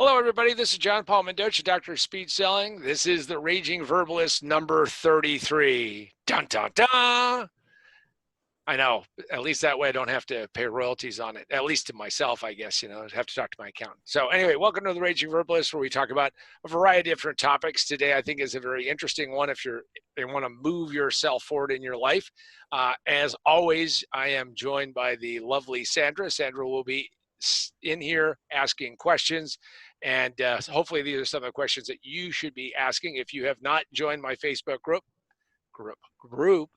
Hello, everybody. This is John Paul Mendoza, Doctor of Speed Selling. This is the Raging Verbalist number 33. Dun, dun, dun. I know. At least that way I don't have to pay royalties on it. At least to myself, I guess, I have to talk to my accountant. So anyway, welcome to the Raging Verbalist, where we talk about a variety of different topics. Today, I think, is a very interesting one if you want to move yourself forward in your life. As always, I am joined by the lovely Sandra. Sandra will be in here asking questions. And hopefully these are some of the questions that you should be asking. If you have not joined my Facebook group,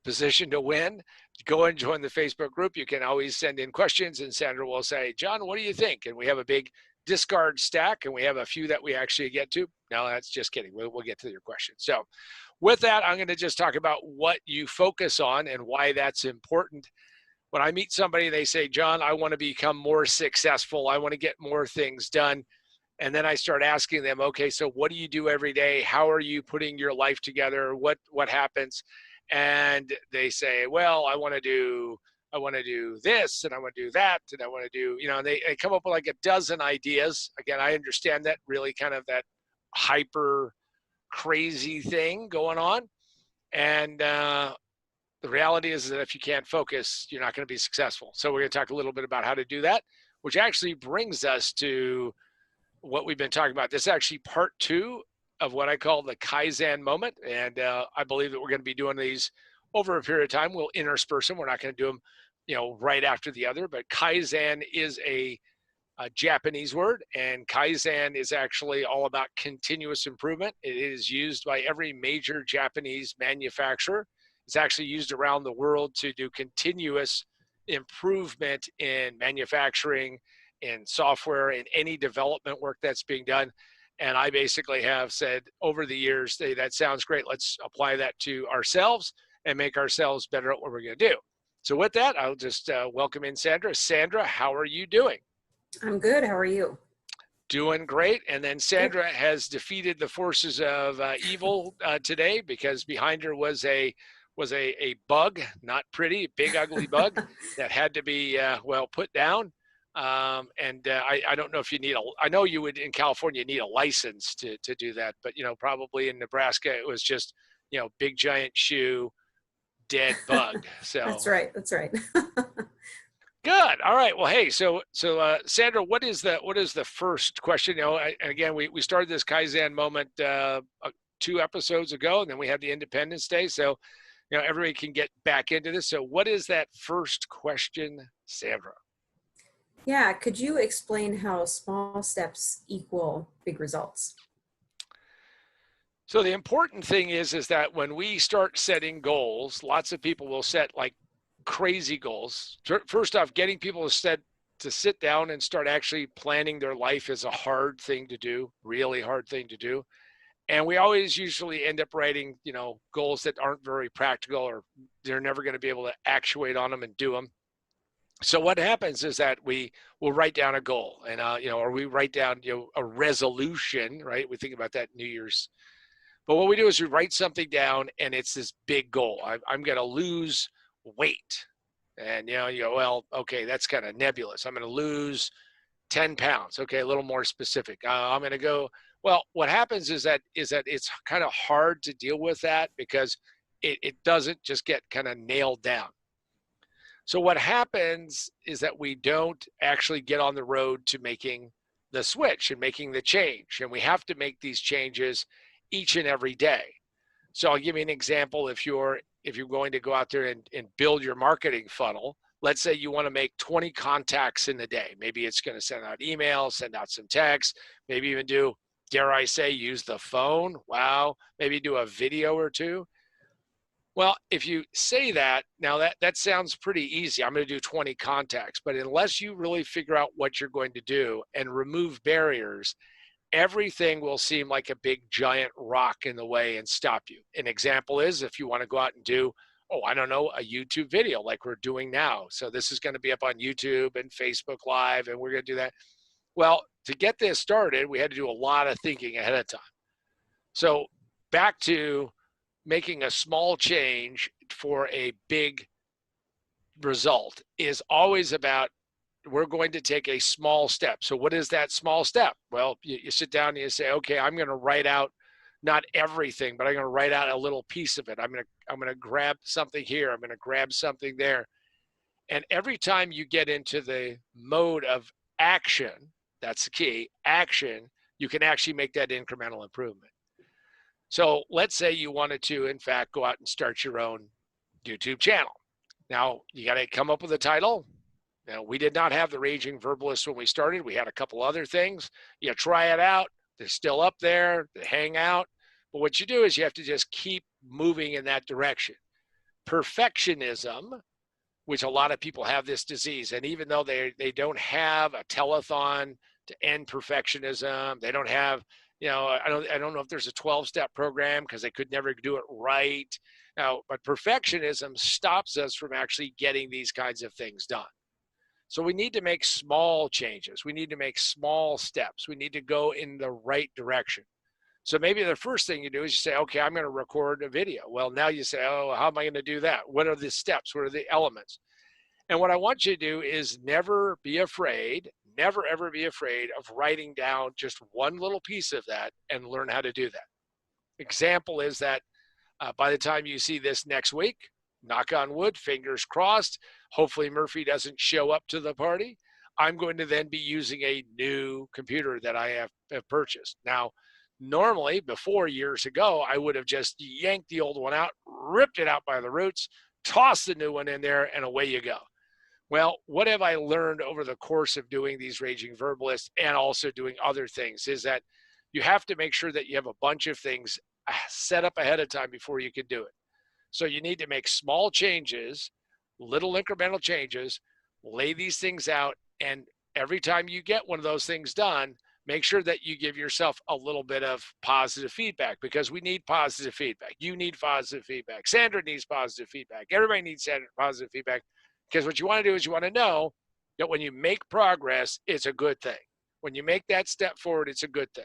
Position to Win, go and join the Facebook group. You can always send in questions, and Sandra will say, John, what do you think? And we have a big discard stack, and we have a few that we actually get to. No, that's just kidding. We'll get to your questions. So with that, I'm going to just talk about what you focus on and why that's important. When I meet somebody, they say, John, I want to become more successful. I want to get more things done. And then I start asking them, okay, so what do you do every day? How are you putting your life together? What happens? And they say, well, I want to do this, and I want to do that, and I want to do, and they come up with like a dozen ideas. Again, I understand that really kind of that hyper crazy thing going on. And the reality is that if you can't focus, you're not going to be successful. So we're going to talk a little bit about how to do that, which actually brings us to what we've been talking about. This is actually part 2 of what I call the Kaizen Moment. And I believe that we're going to be doing these over a period of time. We'll intersperse them. We're not going to do them, right after the other. But Kaizen is a Japanese word, and Kaizen is actually all about continuous improvement. It is used by every major Japanese manufacturer. It's actually used around the world to do continuous improvement in manufacturing, in software, in any development work that's being done. And I basically have said over the years, hey, that sounds great. Let's apply that to ourselves and make ourselves better at what we're going to do. So with that, I'll just welcome in Sandra. Sandra, how are you doing? I'm good. How are you? Doing great. And then Sandra has defeated the forces of evil today, because behind her was a bug, not pretty, big ugly bug that had to be put down. I don't know if you need I know you would in California need a license to do that, but probably in Nebraska it was just big giant shoe, dead bug. So That's right. That's right. good. All right. Well, hey, so Sandra, what is the first question? Again, we started this Kaizen Moment 2 episodes ago, and then we had the Independence Day. So everybody can get back into this. So what is that first question, Sandra? Yeah. Could you explain how small steps equal big results? So the important thing is that when we start setting goals, lots of people will set like crazy goals. First off, getting people to sit down and start actually planning their life is a hard thing to do, really hard thing to do. And we always usually end up writing, goals that aren't very practical, or they're never going to be able to actuate on them and do them. So what happens is that we will write down a goal, and or we write down a resolution, right? We think about that New Year's. But what we do is we write something down, and it's this big goal. I'm going to lose weight, and you go, well, okay, that's kind of nebulous. I'm going to lose 10 pounds. Okay, a little more specific. I'm going to go. Well, what happens is that it's kind of hard to deal with that, because it doesn't just get kind of nailed down. So what happens is that we don't actually get on the road to making the switch and making the change. And we have to make these changes each and every day. So I'll give you an example. If you're going to go out there and build your marketing funnel, let's say you want to make 20 contacts in a day. Maybe it's going to send out emails, send out some texts, maybe even do, dare I say, use the phone. Wow. Maybe do a video or 2. Well, if you say that, now that sounds pretty easy. I'm going to do 20 contacts, but unless you really figure out what you're going to do and remove barriers, everything will seem like a big giant rock in the way and stop you. An example is if you want to go out and do, a YouTube video like we're doing now. So this is going to be up on YouTube and Facebook Live, and we're going to do that. Well, to get this started, we had to do a lot of thinking ahead of time. So back to making a small change for a big result is always about we're going to take a small step. So what is that small step? Well, you sit down and you say, okay, I'm going to write out not everything, but I'm going to write out a little piece of it. I'm going to grab something here. I'm going to grab something there. And every time you get into the mode of action, that's the key, action, you can actually make that incremental improvement. So let's say you wanted to, in fact, go out and start your own YouTube channel. Now, you got to come up with a title. Now, we did not have the Raging Verbalist when we started. We had a couple other things. You try it out. They're still up there. They hang out. But what you do is you have to just keep moving in that direction. Perfectionism, which a lot of people have this disease, and even though they don't have a telethon to end perfectionism, they don't have, I don't know if there's a 12-step program because they could never do it right. Now, but perfectionism stops us from actually getting these kinds of things done. So we need to make small changes. We need to make small steps. We need to go in the right direction. So maybe the first thing you do is you say, okay, I'm going to record a video. Well, now you say, oh, how am I going to do that? What are the steps? What are the elements? And what I want you to do is never be afraid, never ever be afraid of writing down just one little piece of that and learn how to do that. Example is that by the time you see this next week, knock on wood, fingers crossed, hopefully Murphy doesn't show up to the party. I'm going to then be using a new computer that I have purchased. Now, normally, before years ago, I would have just yanked the old one out, ripped it out by the roots, tossed the new one in there, and away you go. Well, what have I learned over the course of doing these Raging Verbalists and also doing other things is that you have to make sure that you have a bunch of things set up ahead of time before you can do it. So you need to make small changes, little incremental changes, lay these things out, and every time you get one of those things done, make sure that you give yourself a little bit of positive feedback because we need positive feedback. You need positive feedback. Sandra needs positive feedback. Everybody needs positive feedback because what you want to do is you want to know that when you make progress, it's a good thing. When you make that step forward, it's a good thing.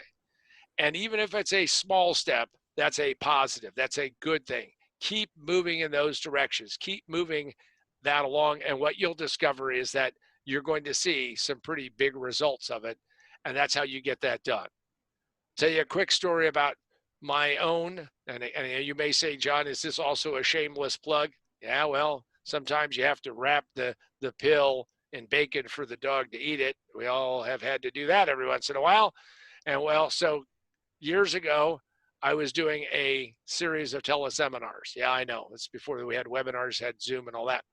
And even if it's a small step, that's a positive. That's a good thing. Keep moving in those directions. Keep moving that along. And what you'll discover is that you're going to see some pretty big results of it. And that's how you get that done. Tell you a quick story about my own. And you may say, John, is this also a shameless plug? Yeah, well, sometimes you have to wrap the pill in bacon for the dog to eat it. We all have had to do that every once in a while. And well, so years ago, I was doing a series of teleseminars. Yeah, I know. It's before we had webinars, had Zoom and all that.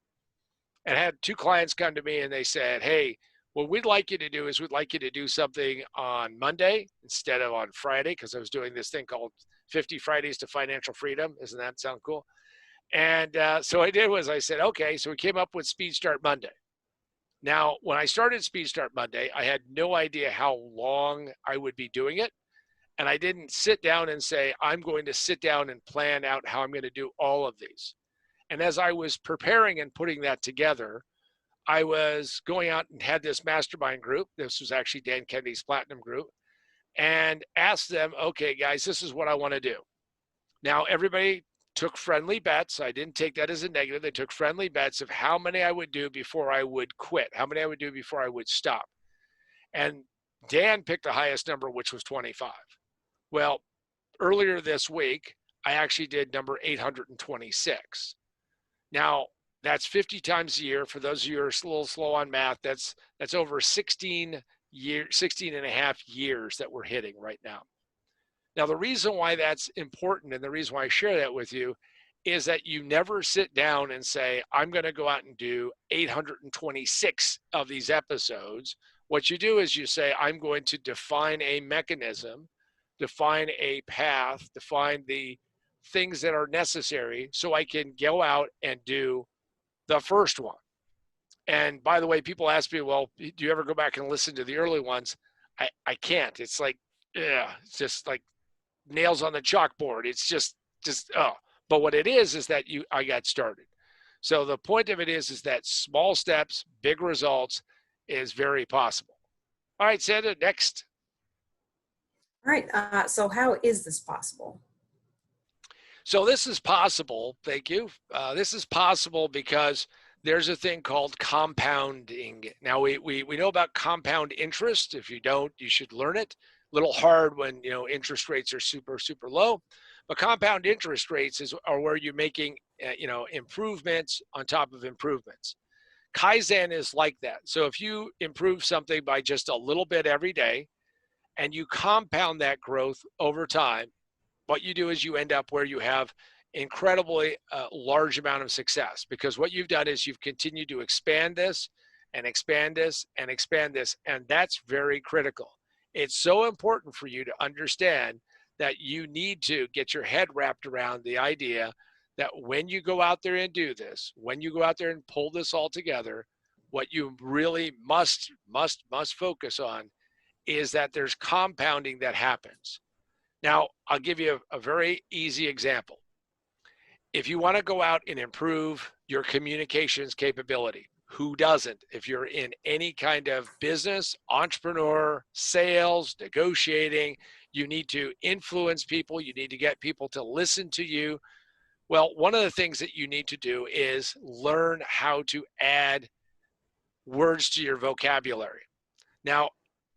And I had two clients come to me and they said, hey, what we'd like you to do is we'd like you to do something on Monday instead of on Friday, because I was doing this thing called 50 Fridays to Financial Freedom. Doesn't that sound cool? And so I did was I said, okay, so we came up with Speed Start Monday. Now, when I started Speed Start Monday, I had no idea how long I would be doing it. And I didn't sit down and say, I'm going to sit down and plan out how I'm going to do all of these. And as I was preparing and putting that together, I was going out and had this mastermind group. This was actually Dan Kennedy's Platinum group, and asked them, okay, guys, this is what I want to do. Now, everybody took friendly bets. I didn't take that as a negative. They took friendly bets of how many I would do before I would quit, how many I would do before I would stop. And Dan picked the highest number, which was 25. Well, earlier this week, I actually did number 826. Now, that's 50 times a year. For those of you who are a little slow on math, that's over 16 and a half years that we're hitting right now. Now, the reason why that's important and the reason why I share that with you is that you never sit down and say, I'm going to go out and do 826 of these episodes. What you do is you say, I'm going to define a mechanism, define a path, define the things that are necessary so I can go out and do the first one. And by the way, people ask me, well, do you ever go back and listen to the early ones? I can't. It's like, yeah, it's just like nails on the chalkboard. It's just, oh. But what it is that I got started. So the point of it is that small steps, big results is very possible. All right, Sandra, next. All right. So how is this possible? So this is possible. Thank you. This is possible because there's a thing called compounding. Now we know about compound interest. If you don't, you should learn it. A little hard when interest rates are super super low, but compound interest rates are where you're making improvements on top of improvements. Kaizen is like that. So if you improve something by just a little bit every day and you compound that growth over time, what you do is you end up where you have incredibly large amount of success, because what you've done is you've continued to expand this and expand this and expand this, and that's very critical. It's so important for you to understand that you need to get your head wrapped around the idea that when you go out there and do this, when you go out there and pull this all together, what you really must focus on is that there's compounding that happens. Now, I'll give you a very easy example. If you want to go out and improve your communications capability, who doesn't? If you're in any kind of business, entrepreneur, sales, negotiating, you need to influence people. You need to get people to listen to you. Well, one of the things that you need to do is learn how to add words to your vocabulary. Now,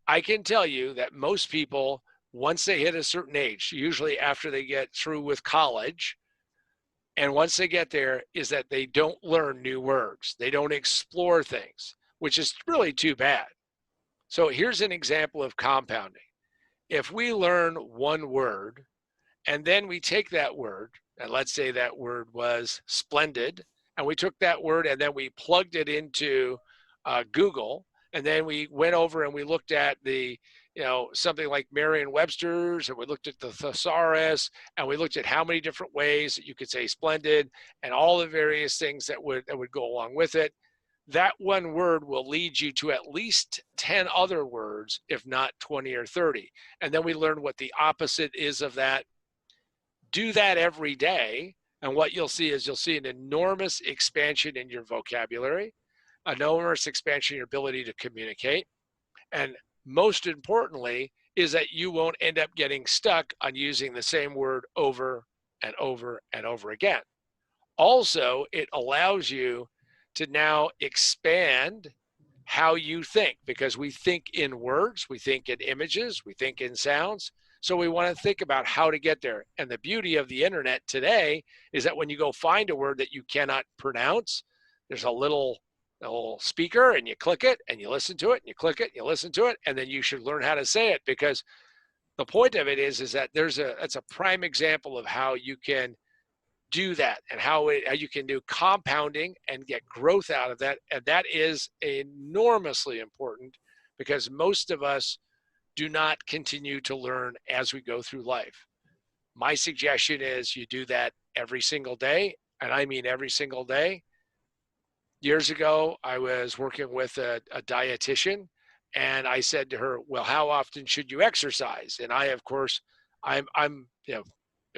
I can tell you that most people, once they hit a certain age, usually after they get through with college, and once they get there, is that they don't learn new words. They don't explore things, which is really too bad. So here's an example of compounding. If we learn one word and then we take that word, and let's say that word was splendid, and we took that word and then we plugged it into Google, and then we went over and we looked at something like Merriam-Webster's, and we looked at the thesaurus, and we looked at how many different ways that you could say splendid and all the various things that would go along with it. That one word will lead you to at least 10 other words, if not 20 or 30. And then we learn what the opposite is of that. Do that every day, and what you'll see is an enormous expansion in your vocabulary, an enormous expansion in your ability to communicate, and most importantly is that you won't end up getting stuck on using the same word over and over and over again. Also, it allows you to now expand how you think, because we think in words, we think in images, we think in sounds. So we want to think about how to get there. And the beauty of the internet today is that when you go find a word that you cannot pronounce, there's a little speaker, and you click it and you listen to it and you click it and you listen to it, and then you should learn how to say it, because the point of it is that it's a prime example of how you can do that, and how you can do compounding and get growth out of that. And that is enormously important, because most of us do not continue to learn as we go through life. My suggestion is you do that every single day, and I mean every single day. Years ago, I was working with a dietitian, and I said to her, well, how often should you exercise? And I, of course, I'm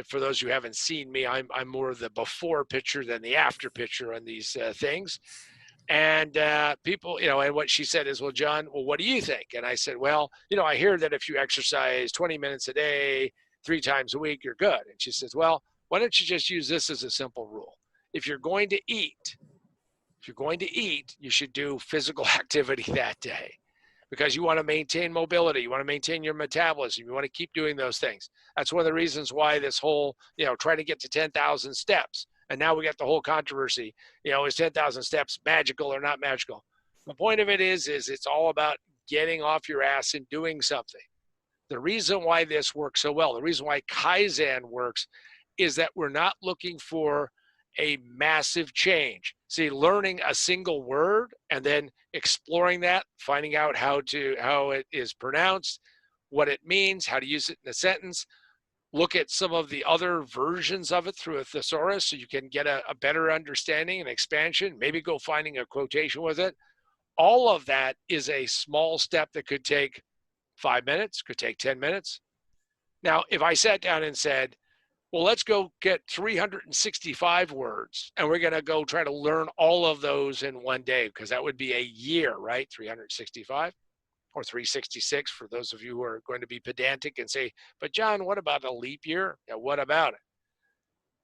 for those who haven't seen me, I'm more of the before picture than the after picture on these things. And people, and what she said is, well, John, well, what do you think? And I said, well, I hear that if you exercise 20 minutes a day, 3 times a week, you're good. And she says, well, why don't you just use this as a simple rule? If you're going to eat, you should do physical activity that day, because you want to maintain mobility. You want to maintain your metabolism. You want to keep doing those things. That's one of the reasons why this whole, trying to get to 10,000 steps. And now we got the whole controversy, is 10,000 steps magical or not magical? The point of it is it's all about getting off your ass and doing something. The reason why this works so well, the reason why Kaizen works, is that we're not looking for a massive change. See, learning a single word and then exploring that, finding out how it is pronounced, what it means, how to use it in a sentence. Look at some of the other versions of it through a thesaurus so you can get a better understanding and expansion. Maybe go finding a quotation with it. All of that is a small step that could take 5 minutes, could take 10 minutes. Now, if I sat down and said, well, let's go get 365 words, and we're going to go try to learn all of those in one day, because that would be a year, right? 365 or 366 for those of you who are going to be pedantic and say, but John, what about a leap year? Yeah, what about it?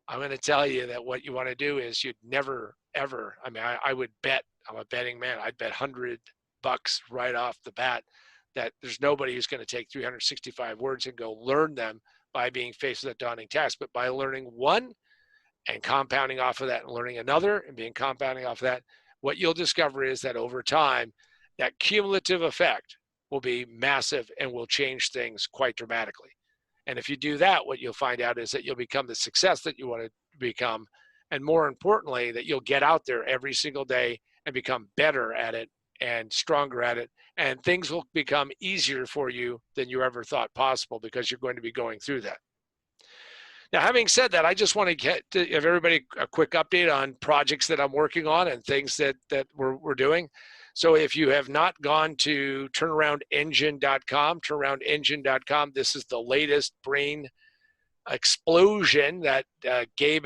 I'm going to tell you that what you want to do is you'd never ever. I mean, I would bet, I'm a betting man, I'd bet $100 right off the bat that there's nobody who's going to take 365 words and go learn them by being faced with a daunting task. But by learning one and compounding off of that and learning another and being compounding off of that, what you'll discover is that over time, that cumulative effect will be massive and will change things quite dramatically. And if you do that, what you'll find out is that you'll become the success that you want to become. And more importantly, that you'll get out there every single day and become better at it and stronger at it. And things will become easier for you than you ever thought possible because you're going to be going through that. Now, having said that, I just want to give everybody a quick update on projects that I'm working on and things that we're doing. So if you have not gone to turnaroundengine.com, this is the latest brain explosion that Gabe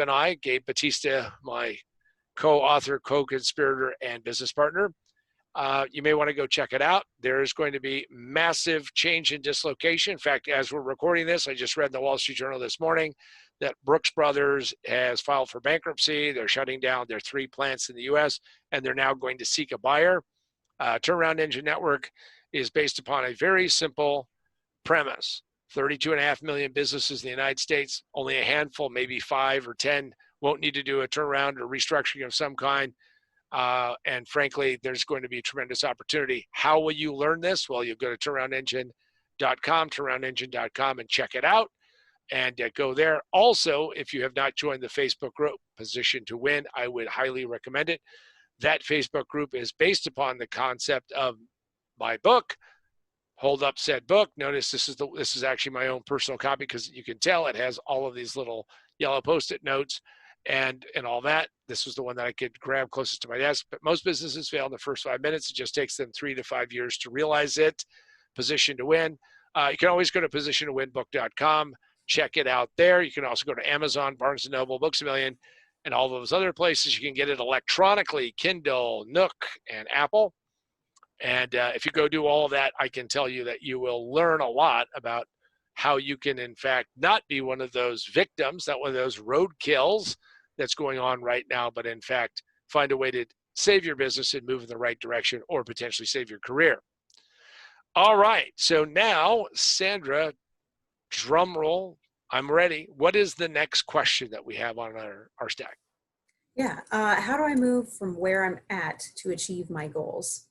Batista, my co-author, co-conspirator, and business partner, you may want to go check it out. There is going to be massive change in dislocation. In fact, as we're recording this, I just read in the Wall Street Journal this morning that Brooks Brothers has filed for bankruptcy. They're shutting down their 3 plants in the U.S., and they're now going to seek a buyer. Turnaround Engine Network is based upon a very simple premise. 32.5 million businesses in the United States, only a handful, maybe 5 or 10, won't need to do a turnaround or restructuring of some kind. And frankly, there's going to be tremendous opportunity. How will you learn this? Well, you go to turnaroundengine.com, and check it out and go there. Also, if you have not joined the Facebook group, Position to Win, I would highly recommend it. That Facebook group is based upon the concept of my book, Hold Up Said Book. Notice this is actually my own personal copy because you can tell it has all of these little yellow Post-it notes and all that. This was the one that I could grab closest to my desk. But most businesses fail in the first 5 minutes. It just takes them 3 to 5 years to realize it. Position to Win. You can always go to positiontowinbook.com. Check it out there. You can also go to Amazon, Barnes & Noble, Books A Million, and all those other places. You can get it electronically, Kindle, Nook, and Apple. And if you go do all of that, I can tell you that you will learn a lot about how you can, in fact, not be one of those victims, not one of those roadkills that's going on right now, but in fact, find a way to save your business and move in the right direction or potentially save your career. All right. So now, Sandra, drum roll. I'm ready. What is the next question that we have on our stack? Yeah. How do I move from where I'm at to achieve my goals?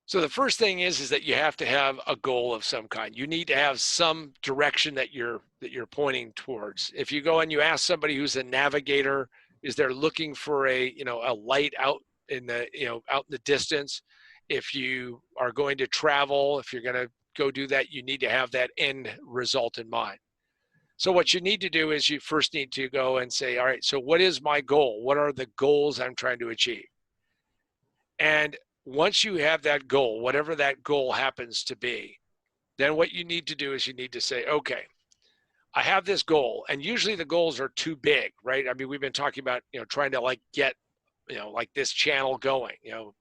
So the first thing is that you have to have a goal of some kind. You need to have some direction that you're pointing towards. If you go and you ask somebody who's a navigator, is they're looking for a light out in the distance. If you are going to travel, if you're going to go do that, you need to have that end result in mind. So what you need to do is you first need to go and say, all right, so what is my goal? What are the goals I'm trying to achieve? And once you have that goal, whatever that goal happens to be, then what you need to do is you need to say, okay, I have this goal. And usually the goals are too big, right? I mean, we've been talking about, trying to get, this channel going,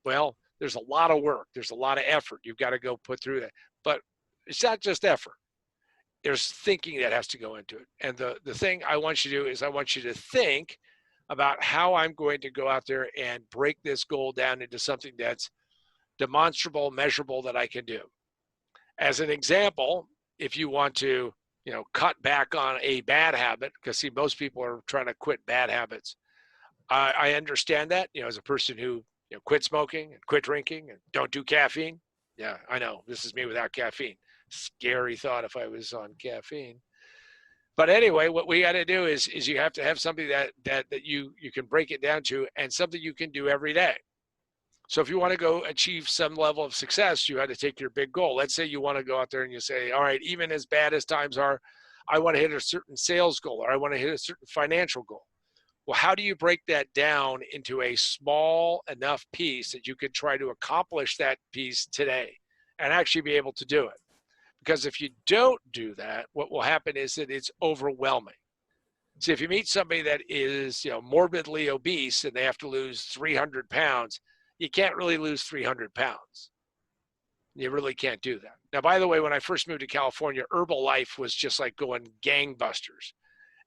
well, there's a lot of work. There's a lot of effort. You've got to go put through that. But it's not just effort. There's thinking that has to go into it. And the thing I want you to do is I want you to think about how I'm going to go out there and break this goal down into something that's demonstrable, measurable, that I can do. As an example, if you want to, cut back on a bad habit, because see, most people are trying to quit bad habits. I understand that, as a person who quit smoking and quit drinking and don't do caffeine. Yeah, I know this is me without caffeine. Scary thought if I was on caffeine. But anyway, what we got to do is you have to have something that you can break it down to and something you can do every day. So if you want to go achieve some level of success, you had to take your big goal. Let's say you want to go out there and you say, all right, even as bad as times are, I want to hit a certain sales goal or I want to hit a certain financial goal. Well, how do you break that down into a small enough piece that you could try to accomplish that piece today and actually be able to do it? Because if you don't do that, what will happen is that it's overwhelming. See, if you meet somebody that is, morbidly obese and they have to lose 300 pounds, you can't really lose 300 pounds. You really can't do that. Now, by the way, when I first moved to California, Herbalife was just like going gangbusters.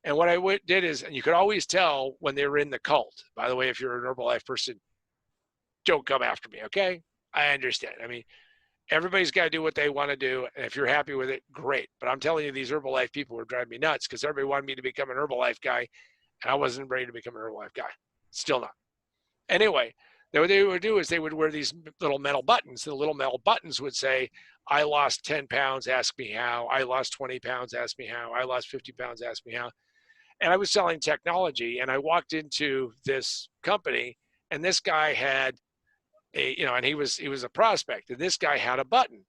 And what I did is, and you could always tell when they were in the cult. By the way, if you're an Herbalife person, don't come after me, okay? I understand. I mean, everybody's got to do what they want to do. And if you're happy with it, great. But I'm telling you, these Herbalife people were driving me nuts because everybody wanted me to become an Herbalife guy. And I wasn't ready to become an Herbalife guy. Still not. Anyway, what they would do is they would wear these little metal buttons. The little metal buttons would say, I lost 10 pounds, ask me how. I lost 20 pounds, ask me how. I lost 50 pounds, ask me how. And I was selling technology, and I walked into this company, and this guy had and he was a prospect, and this guy had a button,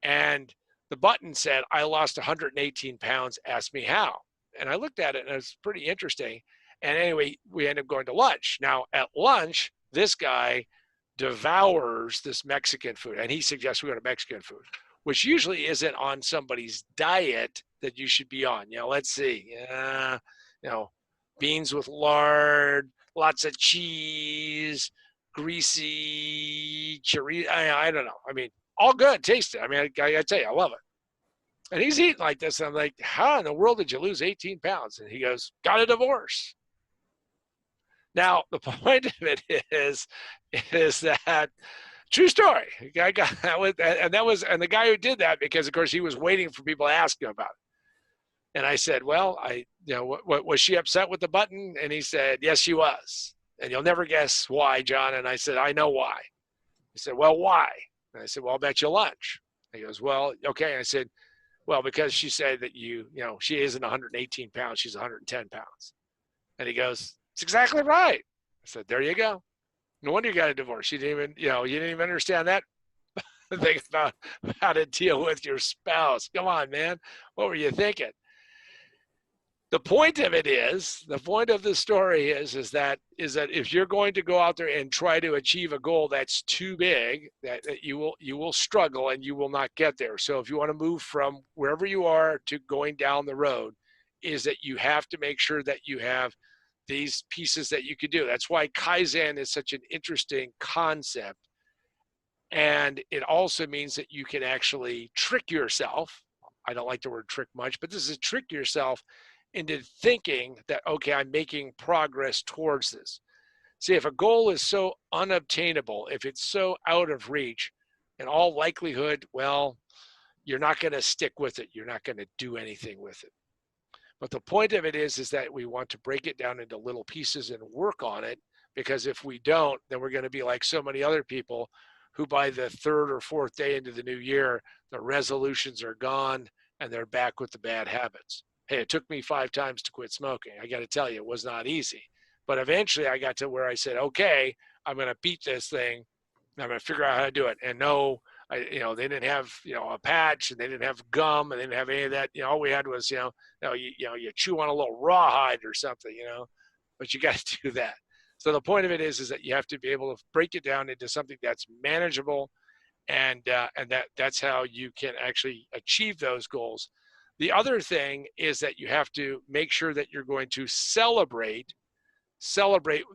and the button said, I lost 118 pounds, ask me how. And I looked at it, and it was pretty interesting. And anyway, we ended up going to lunch. Now at lunch, this guy devours this Mexican food, and he suggests we go to Mexican food, which usually isn't on somebody's diet that you should be on. Let's see, beans with lard, lots of cheese, greasy chorizo. I don't know. I mean, all good, taste it. I mean, I tell you, I love it. And he's eating like this. And I'm like, how in the world did you lose 18 pounds? And he goes, got a divorce. Now, the point of it is that true story. I got that was, and the guy who did that, because of course he was waiting for people to ask him about it. And I said, well, what was she upset with the button? And he said, yes, she was. And you'll never guess why, John. And I said, I know why. He said, well, why? And I said, well, I'll bet you lunch. He goes, well, okay. And I said, well, because she said that she isn't 118 pounds, she's 110 pounds. And he goes, it's exactly right. I said, there you go. No wonder you got a divorce. You didn't even understand that thing about how to deal with your spouse. Come on, man. What were you thinking? The point of the story is that if you're going to go out there and try to achieve a goal that's too big, that you will struggle and you will not get there. So if you want to move from wherever you are to going down the road, is that you have to make sure that you have these pieces that you could do. That's why Kaizen is such an interesting concept. And it also means that you can actually trick yourself. I don't like the word trick much, but this is trick yourself into thinking that, okay, I'm making progress towards this. See, if a goal is so unobtainable, if it's so out of reach, in all likelihood, well, you're not going to stick with it. You're not going to do anything with it. But the point of it is that we want to break it down into little pieces and work on it, because if we don't, then we're going to be like so many other people who by the third or fourth day into the new year, the resolutions are gone and they're back with the bad habits. Hey, it took me 5 times to quit smoking. I got to tell you, it was not easy. But eventually I got to where I said, okay, I'm going to beat this thing. I'm going to figure out how to do it. And no, they didn't have, a patch, and they didn't have gum, and they didn't have any of that. All we had was, you chew on a little rawhide or something, but you got to do that. So the point of it is that you have to be able to break it down into something that's manageable, and that's how you can actually achieve those goals. The other thing is that you have to make sure that you're going to celebrate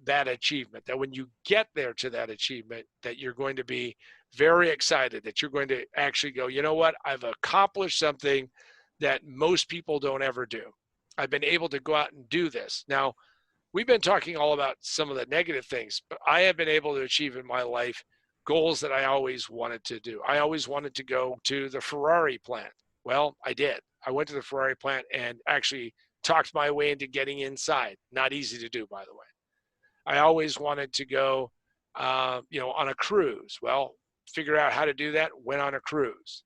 that achievement, that when you get there to that achievement, that you're going to be very excited, that you're going to actually go, you know what, I've accomplished something that most people don't ever do. I've been able to go out and do this. Now, we've been talking all about some of the negative things, but I have been able to achieve in my life goals that I always wanted to do. I always wanted to go to the Ferrari plant. Well, I did. I went to the Ferrari plant and actually talked my way into getting inside. Not easy to do, by the way. I always wanted to go, on a cruise. Well, figure out how to do that, went on a cruise.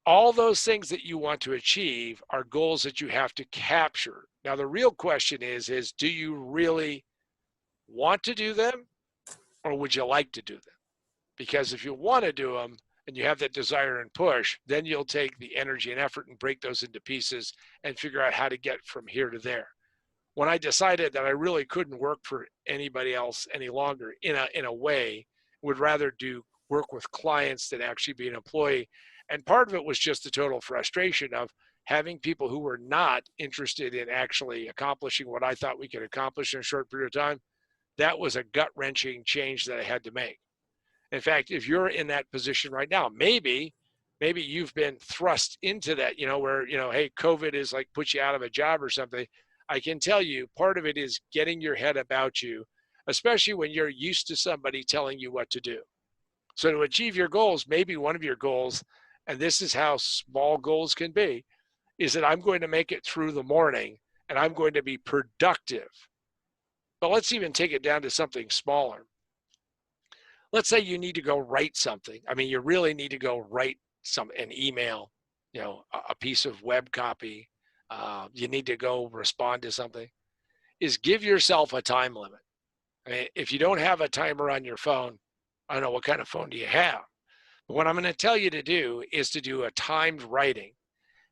All those things that you want to achieve are goals that you have to capture. Now, the real question is do you really want to do them, or would you like to do them? Because if you want to do them, and you have that desire and push, then you'll take the energy and effort and break those into pieces and figure out how to get from here to there. When I decided that I really couldn't work for anybody else any longer in a way, would rather do work with clients than actually be an employee. And part of it was just the total frustration of having people who were not interested in actually accomplishing what I thought we could accomplish in a short period of time. That was a gut-wrenching change that I had to make. In fact, if you're in that position right now, maybe maybe you've been thrust into that, where, hey, COVID is like put you out of a job or something. I can tell you part of it is getting your head about you, especially when you're used to somebody telling you what to do. So to achieve your goals, maybe one of your goals, and this is how small goals can be, is that I'm going to make it through the morning and I'm going to be productive. But let's even take it down to something smaller. Let's say you need to go write something. I mean, you really need to go write an email, a piece of web copy. You need to go respond to something. Is give yourself a time limit. I mean, if you don't have a timer on your phone, I don't know what kind of phone do you have. But what I'm going to tell you to do is to do a timed writing.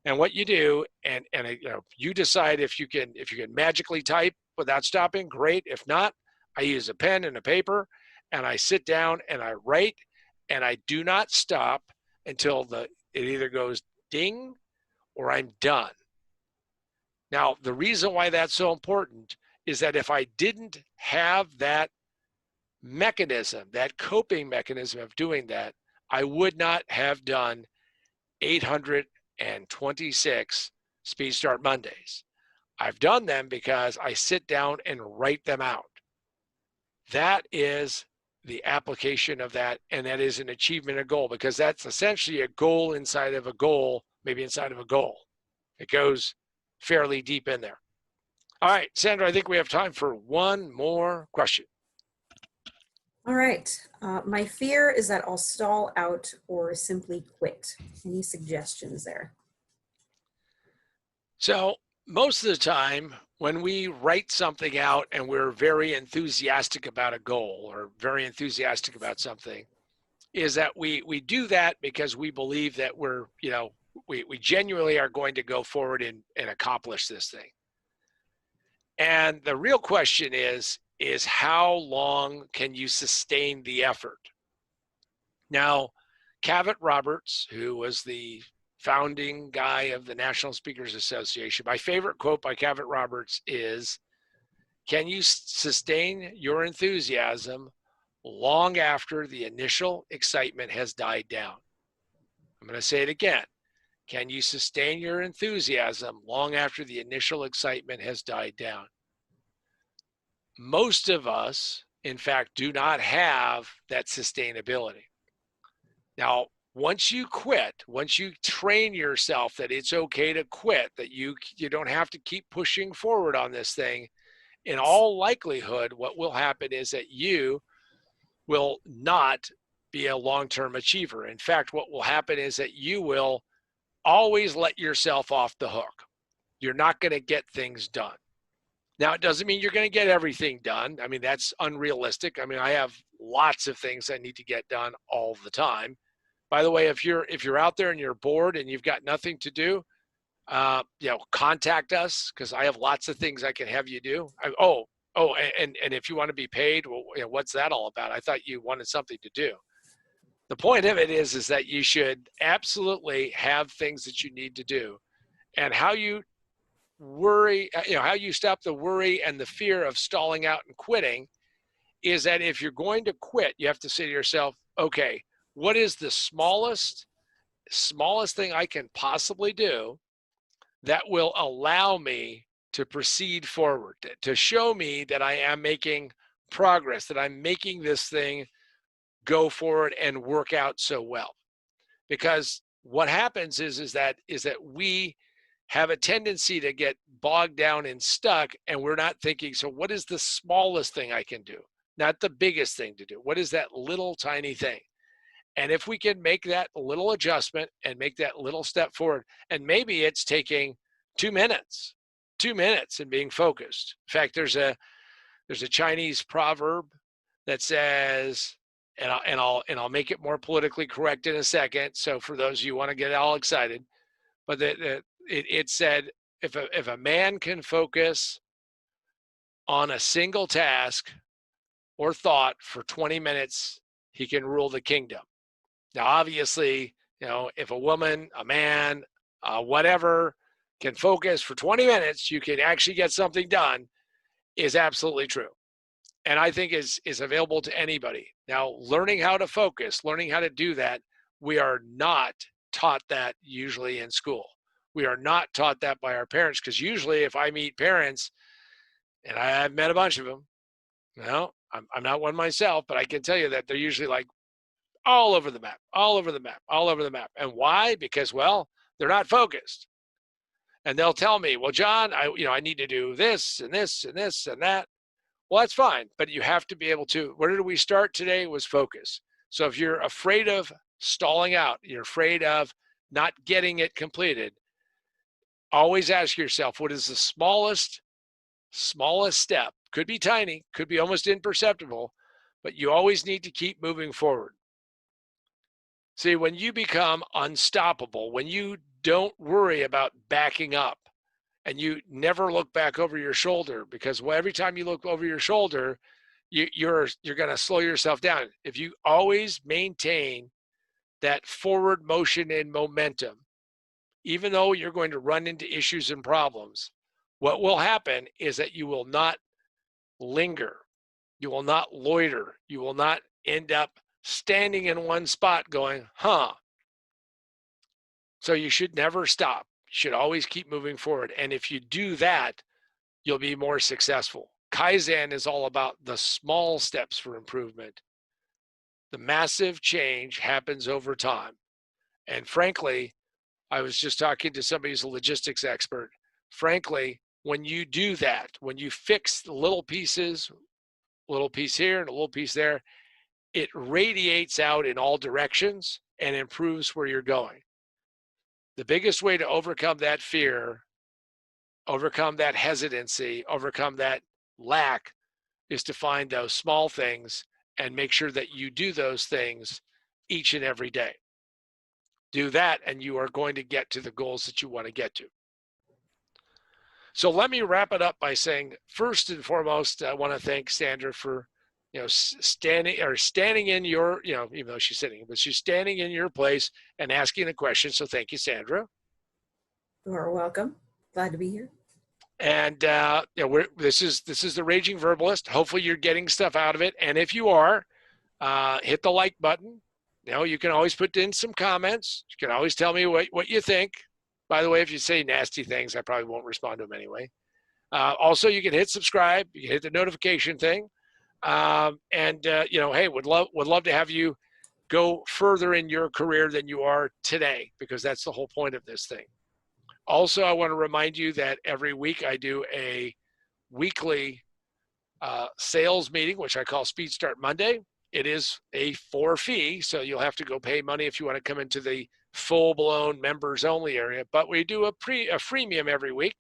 And what you do, and you decide if you can magically type without stopping, great. If not, I use a pen and a paper, and I sit down and I write, and I do not stop until it either goes ding or I'm done. Now, the reason why that's so important is that if I didn't have that mechanism, that coping mechanism of doing that, I would not have done 826 Speed Start Mondays. I've done them because I sit down and write them out. That is the application of that, and that is an achievement of goal, because that's essentially a goal inside of a goal, maybe inside of a goal. It goes fairly deep in there. All right, Sandra, I think we have time for one more question. All right. My fear is that I'll stall out or simply quit. Any suggestions there? So most of the time, when we write something out and we're very enthusiastic about a goal or very enthusiastic about something, is that we do that because we believe that we genuinely are going to go forward and accomplish this thing. And the real question is how long can you sustain the effort? Now, Cavett Roberts, who was the founding guy of the National Speakers Association, my favorite quote by Cavett Roberts is, can you sustain your enthusiasm long after the initial excitement has died down? I'm going to say it again. Can you sustain your enthusiasm long after the initial excitement has died down? Most of us, in fact, do not have that sustainability. Now, once you quit, once you train yourself that it's okay to quit, that you don't have to keep pushing forward on this thing, in all likelihood, what will happen is that you will not be a long-term achiever. In fact, what will happen is that you will always let yourself off the hook. You're not going to get things done. Now, it doesn't mean you're going to get everything done. I mean, that's unrealistic. I mean, I have lots of things I need to get done all the time. By the way, if you're out there and you're bored and you've got nothing to do, contact us, because I have lots of things I can have you do. And if you want to be paid, well, what's that all about? I thought you wanted something to do. The point of it is that you should absolutely have things that you need to do, and how you worry, how you stop the worry and the fear of stalling out and quitting is that if you're going to quit, you have to say to yourself, okay, what is the smallest thing I can possibly do that will allow me to proceed forward, to show me that I am making progress, that I'm making this thing go forward and work out so well. Because what happens is that we have a tendency to get bogged down and stuck, and we're not thinking, so what is the smallest thing I can do? Not the biggest thing to do. What is that little tiny thing? And if we can make that little adjustment and make that little step forward, and maybe it's taking 2 minutes and being focused. In fact, there's a Chinese proverb that says, and I'll make it more politically correct in a second. So for those of you who want to get all excited, but it said, if a man can focus on a single task or thought for 20 minutes, he can rule the kingdom. Now, obviously, if a woman, a man, whatever, can focus for 20 minutes, you can actually get something done, is absolutely true. And I think is available to anybody. Now, learning how to focus, learning how to do that, we are not taught that usually in school. We are not taught that by our parents, because usually if I meet parents, and I've met a bunch of them, I'm not one myself, but I can tell you that they're usually like all over the map, all over the map, all over the map. And why? Because, well, they're not focused. And they'll tell me, well, John, I need to do this and this and this and that. Well, that's fine, but you have to be able to. Where did we start today? Was focus. So if you're afraid of stalling out, you're afraid of not getting it completed, always ask yourself, what is the smallest step? Could be tiny, could be almost imperceptible, but you always need to keep moving forward. See, when you become unstoppable, when you don't worry about backing up, and you never look back over your shoulder, because every time you look over your shoulder, you're going to slow yourself down. If you always maintain that forward motion and momentum, even though you're going to run into issues and problems, what will happen is that you will not linger. You will not loiter. You will not end up standing in one spot going, So you should never stop. You should always keep moving forward. And if you do that, you'll be more successful. Kaizen is all about the small steps for improvement. The massive change happens over time. And frankly, I was just talking to somebody who's a logistics expert. Frankly, when you do that, when you fix the little pieces, a little piece here and a little piece there, it radiates out in all directions and improves where you're going. The biggest way to overcome that fear, overcome that hesitancy, overcome that lack, is to find those small things and make sure that you do those things each and every day. Do that, and you are going to get to the goals that you want to get to. So let me wrap it up by saying, first and foremost, I want to thank Sandra for, standing in your, even though she's sitting, but she's standing in your place and asking the question. So thank you, Sandra. You are welcome. Glad to be here. And this is the Raging Verbalist. Hopefully you're getting stuff out of it. And if you are, hit the like button. You can always put in some comments. You can always tell me what you think. By the way, if you say nasty things, I probably won't respond to them anyway. Also, you can hit subscribe. You can hit the notification thing. Hey, would love to have you go further in your career than you are today, because that's the whole point of this thing. Also, I want to remind you that every week I do a weekly sales meeting, which I call Speed Start Monday. It is a fee, so you'll have to go pay money if you want to come into the full-blown members-only area. But we do a freemium every week,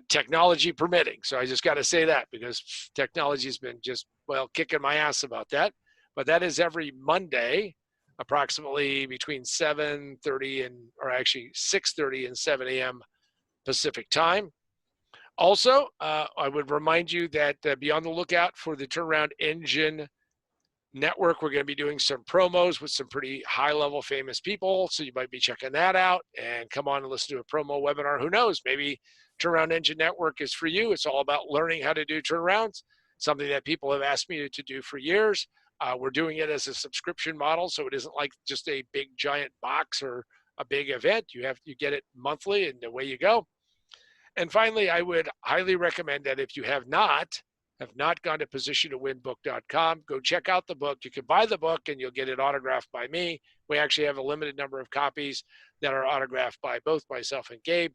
technology permitting. So I just got to say that, because technology's been just, kicking my ass about that. But that is every Monday, approximately between 7:30 or actually 6:30 and 7 a.m. Pacific time. Also, I would remind you that be on the lookout for the Turnaround Engine Network. We're going to be doing some promos with some pretty high-level famous people, so you might be checking that out and come on and listen to a promo webinar. Who knows? Maybe Turnaround Engine Network is for you. It's all about learning how to do turnarounds, something that people have asked me to do for years. We're doing it as a subscription model, so it isn't like just a big giant box or a big event. You get it monthly, and away you go. And finally, I would highly recommend that if you have not gone to positiontowinbook.com, go check out the book. You can buy the book and you'll get it autographed by me. We actually have a limited number of copies that are autographed by both myself and Gabe.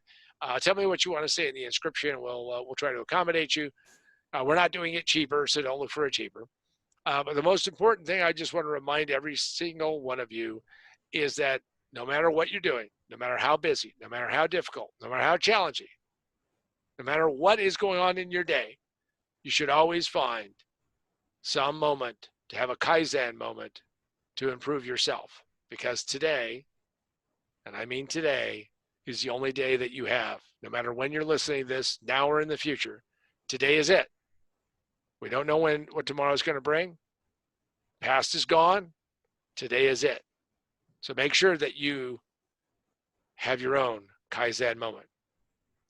Tell me what you want to say in the inscription. We'll try to accommodate you. We're not doing it cheaper, so don't look for it cheaper. But the most important thing I just want to remind every single one of you is that no matter what you're doing, no matter how busy, no matter how difficult, no matter how challenging, no matter what is going on in your day, you should always find some moment to have a Kaizen moment to improve yourself. Because today, and I mean today, is the only day that you have. No matter when you're listening to this, now or in the future, today is it. We don't know what tomorrow is going to bring. Past is gone. Today is it. So make sure that you have your own Kaizen moment.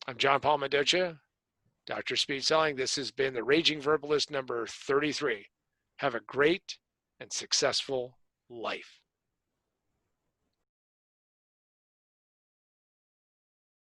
I'm John Paul Mendoza, Dr. Speed Selling. This has been the Raging Verbalist number 33. Have a great and successful life.